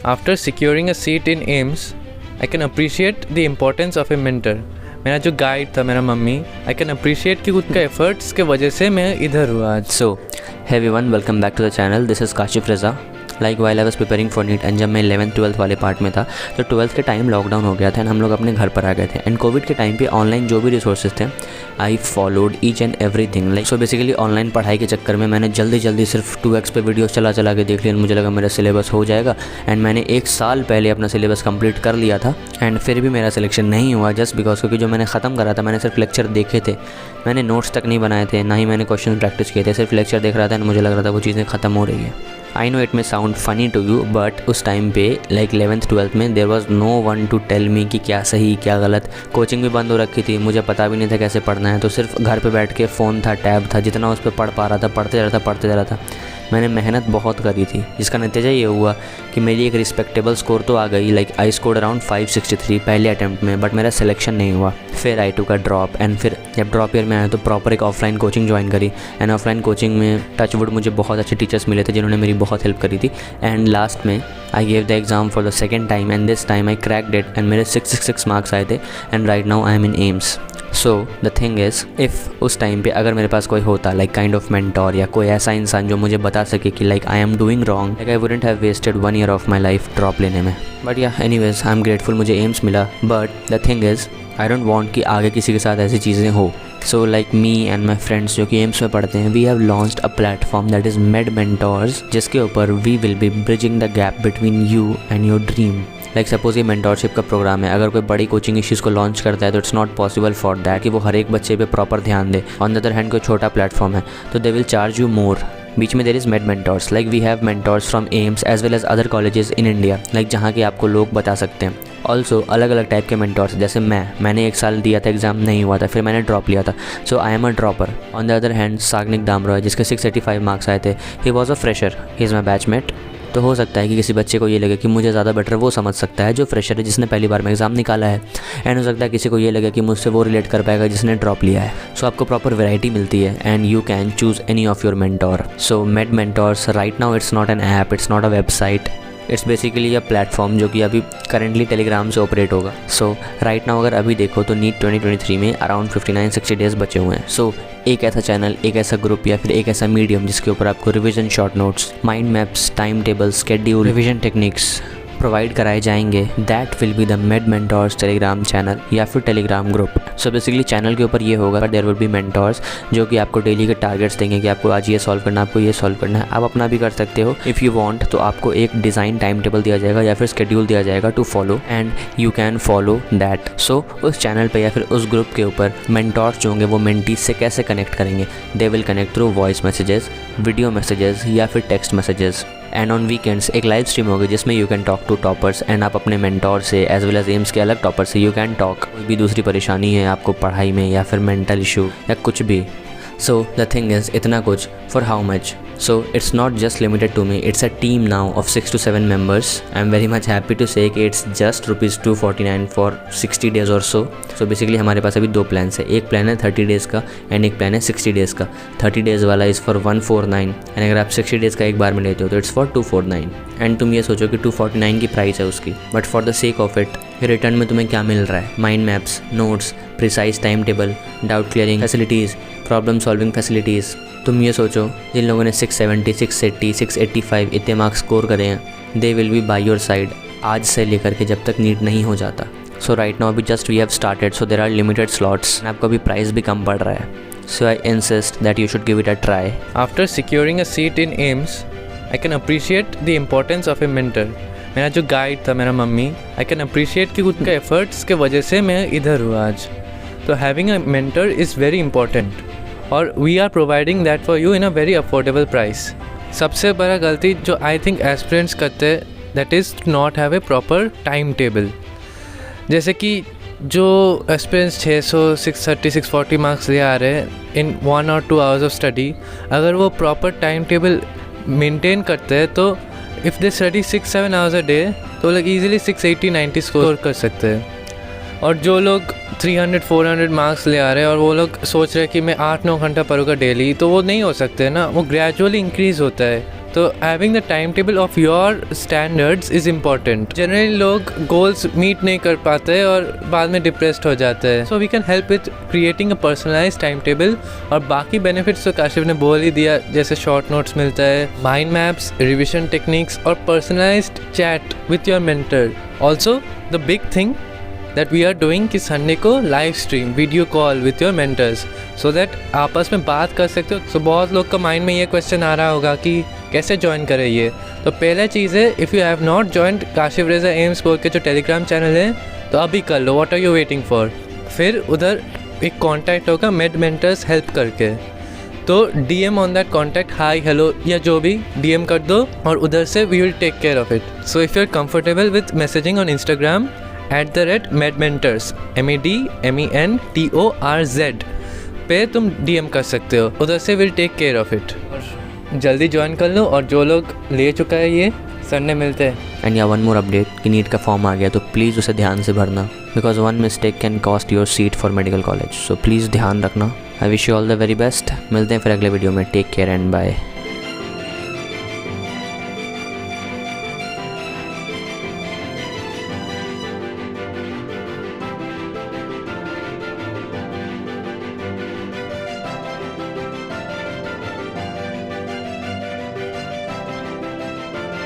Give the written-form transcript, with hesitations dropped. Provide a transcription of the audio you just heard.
After securing a seat in AIMS, I can appreciate the importance of a mentor. मेरा जो guide था मेरा mummy, I can appreciate कि उनका efforts के वजह से मैं इधर हूँ आज. So, hey everyone, welcome back to the channel. This is Kashif Reza. Like while I was preparing for neat and जब मैं 11th-12th वाले पार्ट में था तो 12th के टाइम लॉकडाउन हो गया था एंड हम लोग अपने घर पर आ गए थे. एंड कोविड के टाइम पे ऑनलाइन जो भी रिसोर्सेज थे I followed each and everything. Like so basically online पढ़ाई के चक्कर में मैंने जल्दी सिर्फ 2x पे वीडियोस चला के देख लिया. मुझे लगा मेरा सिलेबस हो जाएगा एंड मैंने 1 साल पहले अपना सिलेबस कंप्लीट कर लिया था एंड फिर भी मेरा सिलेक्शन नहीं हुआ जस्ट बिकॉज क्योंकि जो मैंने ख़त्म करा था मैंने सिर्फ लेक्चर देखे थे, मैंने नोट्स तक नहीं बनाए थे, ना ही मैंने क्वेश्चन प्रैक्टिस किए थे, सिर्फ लेक्चर देख रहा था एंड मुझे लग रहा था वो चीज़ें ख़त्म हो रही है. I know it may sound funny to you but उस टाइम पे लाइक 11th-12th में there was no one to tell me कि क्या सही क्या गलत. कोचिंग भी बंद हो रखी थी, मुझे पता भी नहीं था कैसे पढ़ना है, तो सिर्फ घर पे बैठ के फ़ोन था, टैब था, जितना उस पर पढ़ पा रहा था पढ़ते जा रहा था. मैंने मेहनत बहुत करी थी जिसका नतीजा ये हुआ कि मेरी एक रिस्पेक्टेबल स्कोर तो आ गई. लाइक आई स्कोर्ड अराउंड 563 पहले अटैम्प्ट में, बट मेरा सिलेक्शन नहीं हुआ. फिर आई टू का ड्रॉप एंड फिर जब ड्रॉप ईयर में आया तो प्रॉपर एक ऑफलाइन कोचिंग ज्वाइन करी एंड ऑफलाइन कोचिंग में टचवुड मुझे बहुत अच्छे टीचर्स मिले थे जिन्होंने मेरी बहुत हेल्प करी थी. एंड लास्ट में I gave the exam for the second time and this time I cracked it and मेरे 666 मार्क्स आए थे and right now I am in AIIMS. So the thing is if उस time पे अगर मेरे पास कोई होता लाइक काइंड ऑफ मेंटोर या कोई ऐसा इंसान जो मुझे बता सके कि like I am doing wrong, like I wouldn't have wasted 1 year of my life drop लेने में. But yeah anyways I am grateful मुझे एम्स मिला. But the thing is I don't want कि आगे किसी के साथ ऐसी चीज़ें हो. So like me and my friends जो कि एम्स में पढ़ते हैं, we have launched a platform that is made Mentors, जिसके ऊपर we will be bridging the gap between you and your dream. Like suppose ये मेंटोरशिप का प्रोग्राम है, अगर कोई बड़ी कोचिंग इस चीज़ को लॉन्च करता है तो it's not possible for that कि वो हर एक बच्चे पे प्रॉपर ध्यान दे. ऑन द अदर हैंड कोई छोटा प्लेटफॉर्म है तो they will charge you more. बीच में there is made mentors, like we have mentors from AIIMS as well as other colleges in India, like जहाँ के आपको लोग बता सकते हैं. ऑल्सो अलग अलग टाइप के मेंटोर्स, जैसे मैंने 1 साल दिया था, एग्ज़ाम नहीं हुआ था, फिर मैंने ड्रॉप लिया था, so I am a dropper. On the other hand Sagnik Damroy जिसके 685 मार्क्स आए थे, he was a fresher, he is my batchmate. तो हो सकता है कि किसी बच्चे को ये लगे कि मुझे ज़्यादा बेटर वो समझ सकता है जो फ्रेशर है जिसने पहली बार में एग्ज़ाम निकाला है, एंड हो सकता है किसी को ये लगे कि मुझसे वो रिलेट कर पाएगा जिसने ड्रॉप लिया है. सो आपको प्रॉपर वैरायटी मिलती है and you can choose any of your mentor. So made mentors right now it's not an app, it's not a website, it's basically a platform जो कि अभी करेंटली टेलीग्राम से ऑपरेट होगा. सो राइट नाउ अगर अभी देखो तो नीट 2023 में अराउंड 59-60 डेज़ बचे हुए हैं. सो एक ऐसा चैनल, एक ऐसा ग्रुप या फिर एक ऐसा मीडियम जिसके ऊपर आपको revision short notes, mind maps, time table, schedule, revision techniques provide कराए जाएंगे, that will be the Med Mentors Telegram channel या फिर Telegram group. So basically channel के ऊपर ये होगा but there will be mentors जो कि आपको डेली के टारगेट्स देंगे कि आपको आज ये सॉल्व करना है, आपको ये सॉल्व करना है. आप अपना भी कर सकते हो इफ़ यू वांट, तो आपको एक डिज़ाइन टाइम टेबल दिया जाएगा या फिर स्केड्यूल दिया जाएगा to follow and you can follow that. So उस चैनल पर या फिर उस ग्रुप के ऊपर मेंटोर्स जो होंगे वो मेंटीज से कैसे कनेक्ट करेंगे, they will connect through voice messages, video messages या फिर text messages. And on weekends एक लाइव स्ट्रीम होगी जिसमें you can talk to toppers and आप अपने मेंटोर से एज वेल एज एम्स के अलग टॉपर से यू कैन टॉक. कोई भी दूसरी परेशानी है आपको पढ़ाई में या फिर मेंटल इशू या कुछ भी. सो द थिंग इज़ इतना कुछ for how much. So it's not just limited to me, it's a team now of 6 to 7 members. I'm very much happy to say कि it's just ₹249 for 60 days or so. So basically हमारे पास अभी 2 plans है, एक plan है 30 days का and एक plan है 60 days का. 30 डेज़ वाला इज़ फॉर 149 एंड अगर आप 60 डेज़ का एक बार में लेते हो तो इट्स फॉर 249. एंड तुम ये सोचो कि 249 की प्राइस है उसकी, but for the sake of it return में तुम्हें क्या मिल रहा है, mind maps, notes, precise time table, doubt clearing facilities, problem solving facilities. तुम ये सोचो जिन लोगों ने 670, 680, 685 इतने मार्क्स स्कोर करे हैं, they will be by your side आज से लेकर के जब तक नीट नहीं हो जाता. सो राइट नाउ अभी just we have started, so there are limited slots. आपको अभी प्राइस भी कम पड़ रहा है, so I insist that you should give it a try. After securing a seat in AIIMS, I can appreciate the importance of a mentor. मेरा जो guide था मेरा मम्मी, आई कैन अप्रिशिएट कि उनका एफर्ट्स के वजह से मैं इधर हूँ आज. तो having a mentor is very important और we are providing that for you in a very affordable price. सबसे बड़ा गलती जो आई थिंक एस्पिरेंट्स करते हैं that is to not have a proper time table. जैसे कि जो एस्पिरेंट्स 600, 630, 640 मार्क्स ले आ रहे हैं इन 1 or 2 hours ऑफ स्टडी, अगर वो प्रॉपर टाइम टेबल मेंटेन करते हैं तो if they study 6-7 hours a day तो लोग ईजिली 680-90 स्कोर कर सकते हैं. और जो लोग 300-400 मार्क्स ले आ रहे हैं और वो लोग सोच रहे हैं कि मैं 8-9 घंटा पढ़ूंगा डेली, तो वो नहीं हो सकते ना. वो ग्रेजुअली इंक्रीज़ होता है तो having the time table of your standards is important. Generally लोग गोल्स मीट नहीं कर पाते और बाद में डिप्रेस्ड हो जाते हैं. So we can help with creating a personalised time table. और बाकी बेनिफिट्स तो काशिफ ने बोल ही दिया, जैसे शॉर्ट नोट्स मिलता है, माइंड मैप्स, रिविजन टेक्निक्स और personalised chat with your mentor. Also the big thing that we are doing कि संडे को live stream video call with your mentors, so that आपस में बात कर सकते हो. सो बहुत लोग का माइंड में ये क्वेश्चन आ रहा होगा कि कैसे ज्वाइन करें ये. तो पहला चीज़ है, if you have not joined Kashif Reza AIIMS बोल के जो टेलीग्राम चैनल है, तो अभी कर लो. What are you waiting for. फिर उधर एक कॉन्टैक्ट होगा मेड मेंटर्स हेल्प करके, तो DM on that contact hi hello या जो भी DM कर दो और उधर से we will take care of it. So if you are comfortable with messaging on Instagram @medmentors MENTORZ पे तुम DM कर सकते हो, उधर से will take care of it. जल्दी ज्वाइन कर लो. और जो लोग ले चुका है ये संडे मिलते हैं. एंड या वन मोर अपडेट कि नीट का फॉर्म आ गया, तो प्लीज़ उसे ध्यान से भरना, because one mistake can cost your seat for medical college. So please ध्यान रखना. I wish you all the very best. मिलते हैं फिर अगले वीडियो में. Take care and bye.